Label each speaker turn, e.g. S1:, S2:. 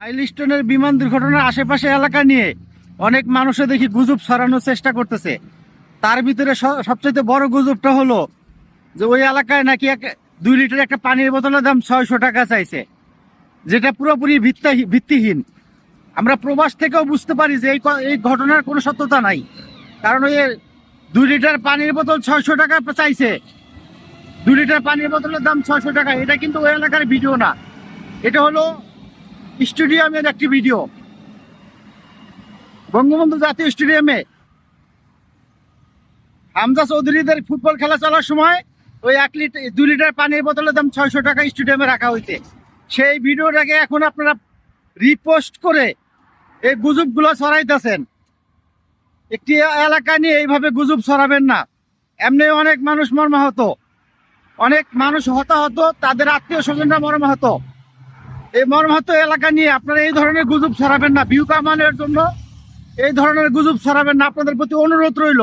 S1: মাইলস্টোনের বিমান দুর্ঘটনার আশেপাশে এলাকা নিয়ে অনেক মানুষে দেখি গুজব ছড়ানোর চেষ্টা করতেছে। তার ভিতরে সবচেয়ে বড় গুজবটা হলো যে ওই এলাকায় নাকি 2 লিটার একটা পানির বোতলের দাম 600 টাকা চাইছে, যেটা পুরোপুরি ভিত্তিহীন। আমরা প্রবাস থেকেও বুঝতে পারি যে এই ঘটনার কোনো সত্যতা নাই, কারণ ওই 2 লিটার পানির বোতল 600 টাকা চাইছে। 2 লিটার পানির বোতলের দাম 600 টাকা, এটা কিন্তু ওই এলাকার ভিডিও না, এটা হলো স্টেডিয়ামের একটি ভিডিও। বঙ্গবন্ধু জাতীয় স্টেডিয়ামে হামজা চৌধুরীদের ফুটবল খেলা চলার সময় ওই 2 লিটার পানির বোতলের দাম 600 টাকা স্টেডিয়ামে রাখা হয়েছে। সেই ভিডিওটাকে এখন আপনারা রিপোস্ট করে এই গুজবগুলো ছড়াইতেছেন। একটি এলাকা নিয়ে এইভাবে গুজব ছড়াবেন না। এমনি অনেক মানুষ মর্মাহত, অনেক মানুষ হতাহত, তাদের আত্মীয় স্বজনরা মর্মাহত। এই মর্মাহত এলাকা নিয়ে আপনারা এই ধরনের গুজব ছড়াবেন না। ভিউ কামানোর জন্য এই ধরনের গুজব ছড়াবেন না, আপনাদের প্রতি অনুরোধ রইল।